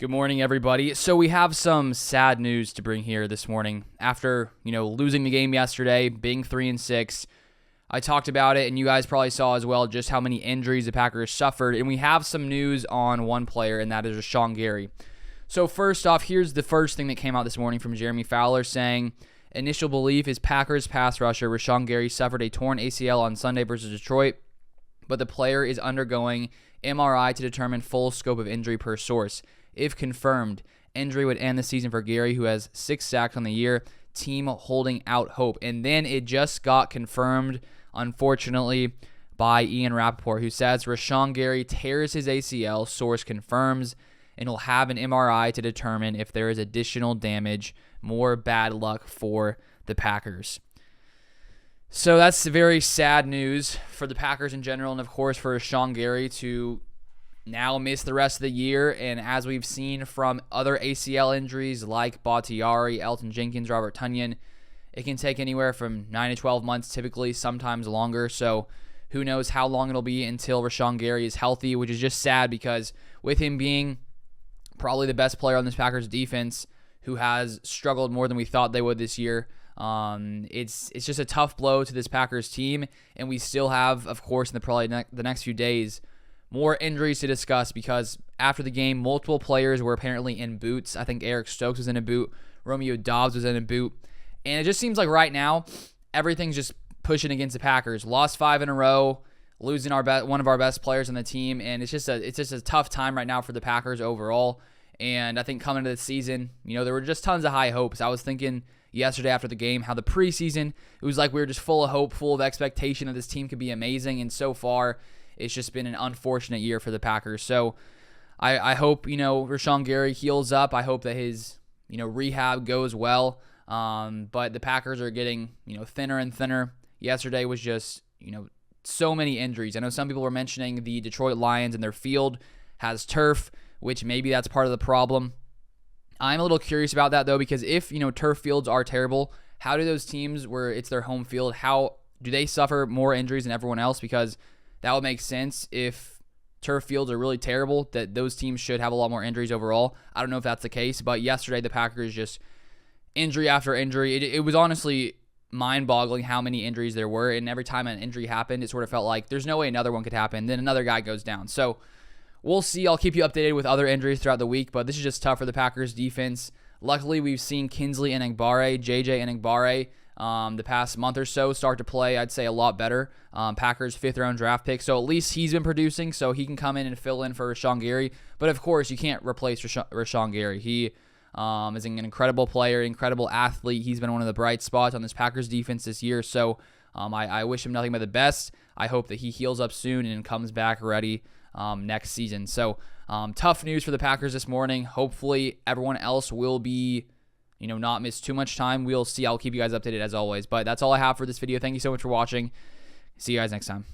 Good morning, everybody. So we have some sad news to bring here this morning. After, losing the game yesterday, being 3-6, I talked about it, and you guys probably saw as well just how many injuries the Packers suffered. And we have some news on one player, and that is Rashan Gary. So first off, here's the first thing that came out this morning from Jeremy Fowler saying, initial belief is Packers pass rusher Rashan Gary suffered a torn ACL on Sunday versus Detroit, but the player is undergoing MRI to determine full scope of injury per source. If confirmed, injury would end the season for Gary, who has 6 sacks on the year, team holding out hope. And then it just got confirmed, unfortunately, by Ian Rappaport, who says Rashan Gary tears his ACL, source confirms, and will have an MRI to determine if there is additional damage. More bad luck for the Packers. So that's very sad news for the Packers in general, and of course for Rashan Gary to now miss the rest of the year. And as we've seen from other ACL injuries like Bakhtiari, Elton Jenkins, Robert Tonyan, it can take anywhere from 9 to 12 months typically, sometimes longer. So who knows how long it'll be until Rashan Gary is healthy, which is just sad because with him being probably the best player on this Packers defense, who has struggled more than we thought they would this year, it's just a tough blow to this Packers team. And we still have, of course, in the next few days, more injuries to discuss because after the game, multiple players were apparently in boots. I think Eric Stokes was in a boot. Romeo Doubs was in a boot. And it just seems like right now, everything's just pushing against the Packers. Lost 5 in a row, losing one of our best players on the team. And it's just a tough time right now for the Packers overall. And I think coming into the season, there were just tons of high hopes. I was thinking yesterday after the game how the preseason, it was like we were just full of hope, full of expectation that this team could be amazing. And so far, it's just been an unfortunate year for the Packers. So I hope, Rashan Gary heals up. I hope that his, rehab goes well. But the Packers are getting, thinner and thinner. Yesterday was just, so many injuries. I know some people were mentioning the Detroit Lions and their field has turf, which maybe that's part of the problem. I'm a little curious about that, though, because if, turf fields are terrible, how do those teams where it's their home field, how do they suffer more injuries than everyone else? Because that would make sense if turf fields are really terrible, that those teams should have a lot more injuries overall. I don't know if that's the case, but yesterday the Packers just injury after injury. It was honestly mind-boggling how many injuries there were, and every time an injury happened, it sort of felt like there's no way another one could happen. Then another guy goes down. So we'll see. I'll keep you updated with other injuries throughout the week, but this is just tough for the Packers defense. Luckily, we've seen Kinsley Enagbare, JJ Enagbare, the past month or so start to play, I'd say, a lot better. Packers 5th-round draft pick, so at least he's been producing, so he can come in and fill in for Rashan Gary. But of course, you can't replace Rashan Gary. He is an incredible player, incredible athlete. He's been one of the bright spots on this Packers defense this year, so I wish him nothing but the best. I hope that he heals up soon and comes back ready next season. So tough news for the Packers this morning. Hopefully everyone else will be not miss too much time. We'll see. I'll keep you guys updated as always. But that's all I have for this video. Thank you so much for watching. See you guys next time.